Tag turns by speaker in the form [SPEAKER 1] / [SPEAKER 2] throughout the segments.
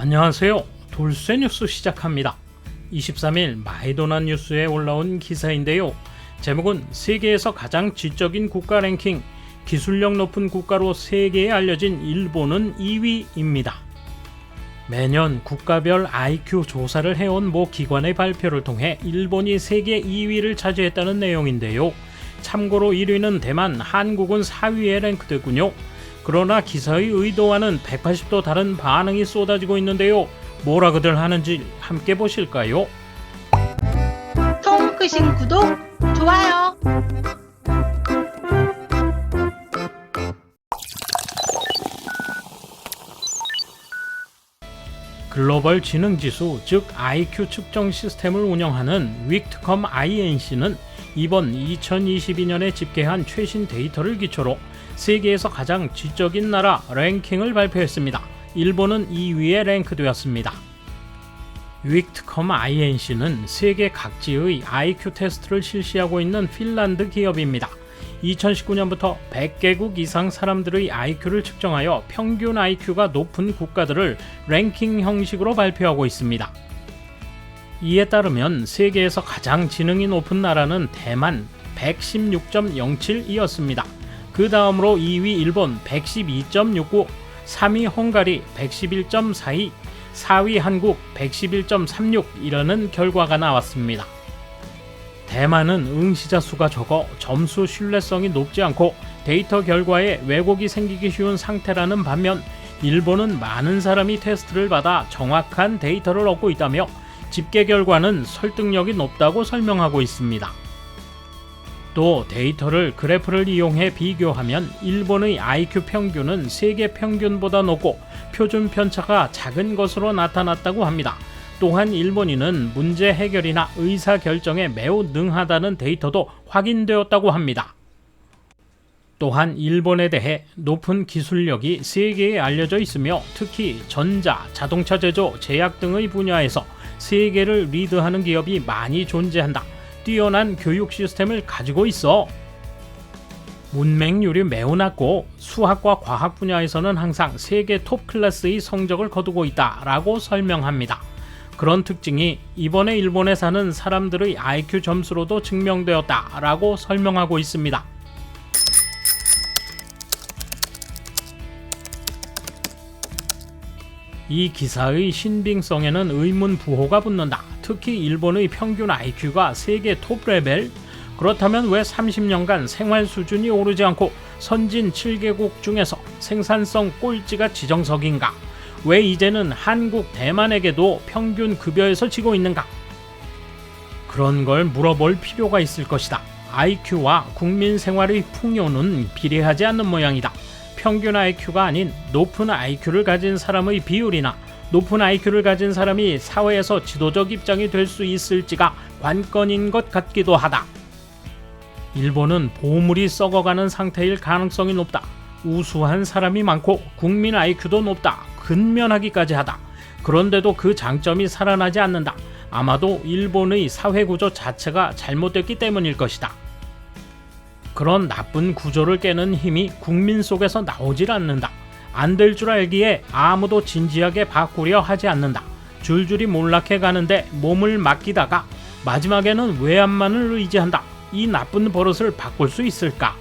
[SPEAKER 1] 안녕하세요. 돌쇠 뉴스 시작합니다. 23일 마이도나 뉴스에 올라온 기사인데요. 제목은 세계에서 가장 지적인 국가 랭킹, 기술력 높은 국가로 세계에 알려진 일본은 2위입니다. 매년 국가별 IQ 조사를 해온 모 기관의 발표를 통해 일본이 세계 2위를 차지했다는 내용인데요. 참고로 1위는 대만, 한국은 4위에 랭크되군요. 그러나 기사의 의도와는 180도 다른 반응이 쏟아지고 있는데요. 뭐라고들 하는지 함께 보실까요?
[SPEAKER 2] 통크신 구독, 좋아요.
[SPEAKER 1] 글로벌 지능지수, 즉 IQ 측정 시스템을 운영하는 위크컴 INC는 이번 2022년에 집계한 최신 데이터를 기초로 세계에서 가장 지적인 나라 랭킹을 발표했습니다. 일본은 2위에 랭크되었습니다. 위크컴 INC는 세계 각지의 IQ 테스트를 실시하고 있는 핀란드 기업입니다. 2019년부터 100개국 이상 사람들의 IQ를 측정하여 평균 IQ가 높은 국가들을 랭킹 형식으로 발표하고 있습니다. 이에 따르면 세계에서 가장 지능이 높은 나라는 대만 116.07이었습니다. 그 다음으로 2위 일본 112.69, 3위 헝가리 111.42, 4위 한국 111.36이라는 결과가 나왔습니다. 대만은 응시자 수가 적어 점수 신뢰성이 높지 않고 데이터 결과에 왜곡이 생기기 쉬운 상태라는 반면 일본은 많은 사람이 테스트를 받아 정확한 데이터를 얻고 있다며 집계 결과는 설득력이 높다고 설명하고 있습니다. 또 데이터를 그래프를 이용해 비교하면 일본의 IQ 평균은 세계 평균보다 높고 표준 편차가 작은 것으로 나타났다고 합니다. 또한 일본인은 문제 해결이나 의사 결정에 매우 능하다는 데이터도 확인되었다고 합니다. 또한 일본에 대해 높은 기술력이 세계에 알려져 있으며 특히 전자, 자동차 제조, 제약 등의 분야에서 세계를 리드하는 기업이 많이 존재한다. 뛰어난 교육 시스템을 가지고 있어. 문맹률이 매우 낮고 수학과 과학 분야에서는 항상 세계 톱 클래스의 성적을 거두고 있다라고 설명합니다. 그런 특징이 이번에 일본에 사는 사람들의 IQ 점수로도 증명되었다라고 설명하고 있습니다. 이 기사의 신빙성에는 의문 부호가 붙는다. 특히 일본의 평균 IQ가 세계 톱 레벨? 그렇다면 왜 30년간 생활 수준이 오르지 않고 선진 7개국 중에서 생산성 꼴찌가 지정석인가? 왜 이제는 한국, 대만에게도 평균 급여에서 지고 있는가? 그런 걸 물어볼 필요가 있을 것이다. IQ와 국민 생활의 풍요는 비례하지 않는 모양이다. 평균 IQ가 아닌 높은 IQ를 가진 사람의 비율이나 높은 IQ를 가진 사람이 사회에서 지도적 입장이 될 수 있을지가 관건인 것 같기도 하다. 일본은 보물이 썩어가는 상태일 가능성이 높다. 우수한 사람이 많고 국민 IQ도 높다. 근면하기까지 하다. 그런데도 그 장점이 살아나지 않는다. 아마도 일본의 사회구조 자체가 잘못됐기 때문일 것이다. 그런 나쁜 구조를 깨는 힘이 국민 속에서 나오질 않는다. 안 될 줄 알기에 아무도 진지하게 바꾸려 하지 않는다. 줄줄이 몰락해 가는데 몸을 맡기다가 마지막에는 외압만을 의지한다. 이 나쁜 버릇을 바꿀 수 있을까?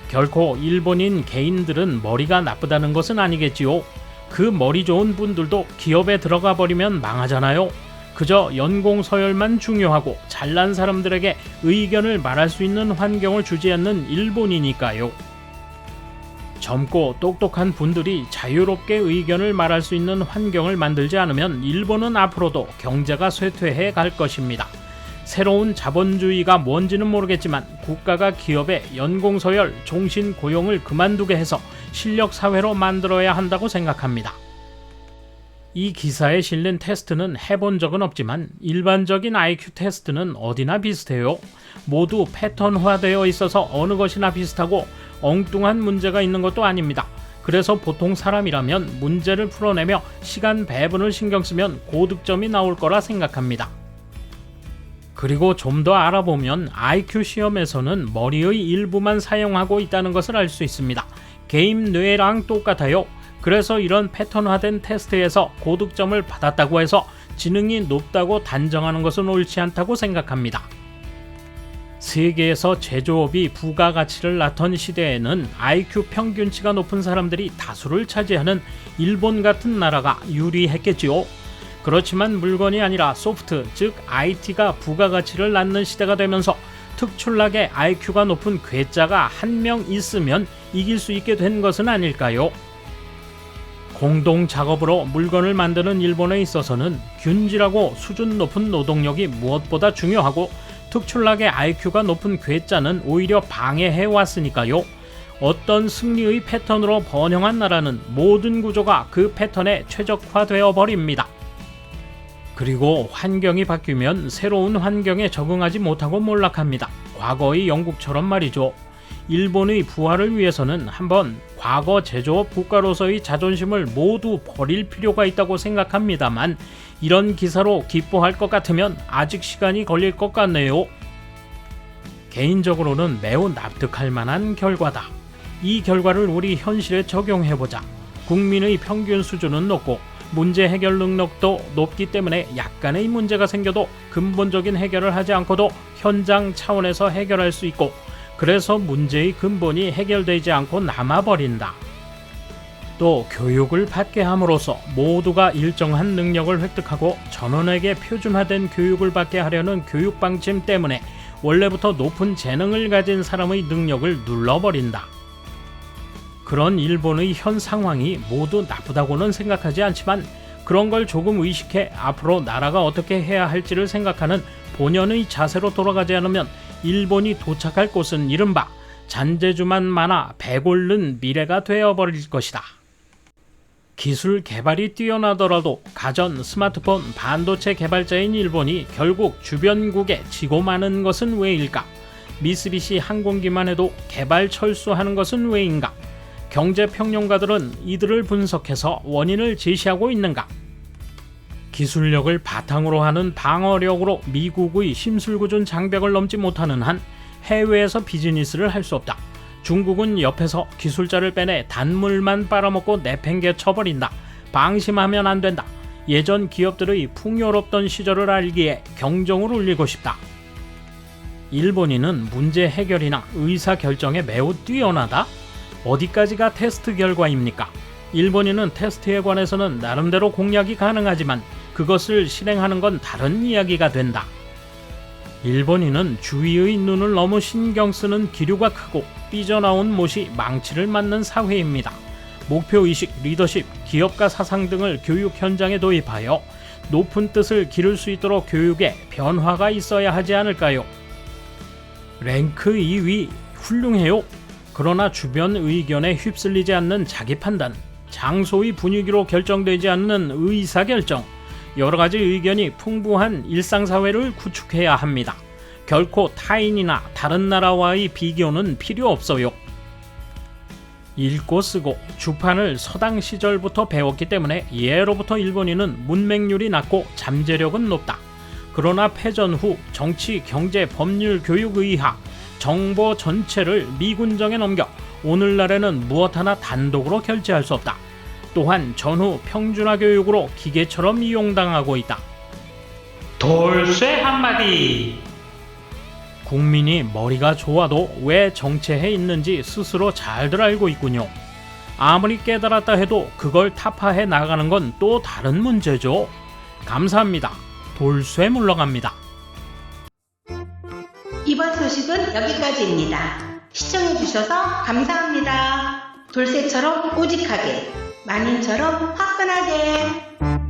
[SPEAKER 1] 결코 일본인 개인들은 머리가 나쁘다는 것은 아니겠지요. 그 머리 좋은 분들도 기업에 들어가 버리면 망하잖아요. 그저 연공 서열만 중요하고 잘난 사람들에게 의견을 말할 수 있는 환경을 주지 않는 일본이니까요. 젊고 똑똑한 분들이 자유롭게 의견을 말할 수 있는 환경을 만들지 않으면 일본은 앞으로도 경제가 쇠퇴해 갈 것입니다. 새로운 자본주의가 뭔지는 모르겠지만 국가가 기업에 연공서열, 종신 고용을 그만두게 해서 실력사회로 만들어야 한다고 생각합니다. 이 기사에 실린 테스트는 해본 적은 없지만 일반적인 IQ 테스트는 어디나 비슷해요. 모두 패턴화되어 있어서 어느 것이나 비슷하고 엉뚱한 문제가 있는 것도 아닙니다. 그래서 보통 사람이라면 문제를 풀어내며 시간 배분을 신경 쓰면 고득점이 나올 거라 생각합니다. 그리고 좀 더 알아보면 IQ 시험에서는 머리의 일부만 사용하고 있다는 것을 알 수 있습니다. 게임 뇌랑 똑같아요. 그래서 이런 패턴화된 테스트에서 고득점을 받았다고 해서 지능이 높다고 단정하는 것은 옳지 않다고 생각합니다. 세계에서 제조업이 부가가치를 낳던 시대에는 IQ 평균치가 높은 사람들이 다수를 차지하는 일본 같은 나라가 유리했겠지요. 그렇지만 물건이 아니라 소프트, 즉 IT가 부가가치를 낳는 시대가 되면서 특출나게 IQ가 높은 괴짜가 한 명 있으면 이길 수 있게 된 것은 아닐까요? 공동 작업으로 물건을 만드는 일본에 있어서는 균질하고 수준 높은 노동력이 무엇보다 중요하고 특출나게 IQ가 높은 괴짜는 오히려 방해해 왔으니까요. 어떤 승리의 패턴으로 번영한 나라는 모든 구조가 그 패턴에 최적화되어 버립니다. 그리고 환경이 바뀌면 새로운 환경에 적응하지 못하고 몰락합니다. 과거의 영국처럼 말이죠. 일본의 부활을 위해서는 한번 과거 제조업 국가로서의 자존심을 모두 버릴 필요가 있다고 생각합니다만 이런 기사로 기뻐할 것 같으면 아직 시간이 걸릴 것 같네요. 개인적으로는 매우 납득할 만한 결과다. 이 결과를 우리 현실에 적용해보자. 국민의 평균 수준은 높고 문제 해결 능력도 높기 때문에 약간의 문제가 생겨도 근본적인 해결을 하지 않고도 현장 차원에서 해결할 수 있고 그래서 문제의 근본이 해결되지 않고 남아버린다. 또 교육을 받게 함으로써 모두가 일정한 능력을 획득하고 전원에게 표준화된 교육을 받게 하려는 교육 방침 때문에 원래부터 높은 재능을 가진 사람의 능력을 눌러버린다. 그런 일본의 현 상황이 모두 나쁘다고는 생각하지 않지만 그런 걸 조금 의식해 앞으로 나라가 어떻게 해야 할지를 생각하는 본연의 자세로 돌아가지 않으면 일본이 도착할 곳은 이른바 잔재주만 많아 배골른 미래가 되어버릴 것이다. 기술 개발이 뛰어나더라도 가전, 스마트폰, 반도체 개발자인 일본이 결국 주변국에 지고 마는 것은 왜일까? 미쓰비시 항공기만 해도 개발 철수하는 것은 왜인가? 경제평론가들은 이들을 분석해서 원인을 제시하고 있는가? 기술력을 바탕으로 하는 방어력으로 미국의 심술궂은 장벽을 넘지 못하는 한 해외에서 비즈니스를 할 수 없다. 중국은 옆에서 기술자를 빼내 단물만 빨아먹고 내팽개 쳐버린다. 방심하면 안 된다. 예전 기업들의 풍요롭던 시절을 알기에 경종을 울리고 싶다. 일본인은 문제 해결이나 의사결정에 매우 뛰어나다? 어디까지가 테스트 결과입니까? 일본인은 테스트에 관해서는 나름대로 공략이 가능하지만 그것을 실행하는 건 다른 이야기가 된다. 일본인은 주위의 눈을 너무 신경 쓰는 기류가 크고 삐져나온 못이 망치를 맞는 사회입니다. 목표의식, 리더십, 기업가 사상 등을 교육 현장에 도입하여 높은 뜻을 기를 수 있도록 교육에 변화가 있어야 하지 않을까요? 랭크 2위 훌륭해요. 그러나 주변 의견에 휩쓸리지 않는 자기 판단, 장소의 분위기로 결정되지 않는 의사결정, 여러가지 의견이 풍부한 일상사회를 구축해야 합니다. 결코 타인이나 다른 나라와의 비교는 필요 없어요. 읽고 쓰고 주판을 서당 시절부터 배웠기 때문에 예로부터 일본인은 문맹률이 낮고 잠재력은 높다. 그러나 패전 후 정치, 경제, 법률, 교육, 의학, 정보 전체를 미군정에 넘겨 오늘날에는 무엇 하나 단독으로 결제할 수 없다. 또한 전후 평준화 교육으로 기계처럼 이용당하고 있다. 돌쇠 한마디! 국민이 머리가 좋아도 왜 정체해 있는지 스스로 잘들 알고 있군요. 아무리 깨달았다 해도 그걸 타파해 나가는 건 또 다른 문제죠. 감사합니다. 돌쇠 물러갑니다.
[SPEAKER 2] 이번 소식은 여기까지입니다. 시청해주셔서 감사합니다. 돌쇠처럼 오직하게, 만인처럼 화끈하게.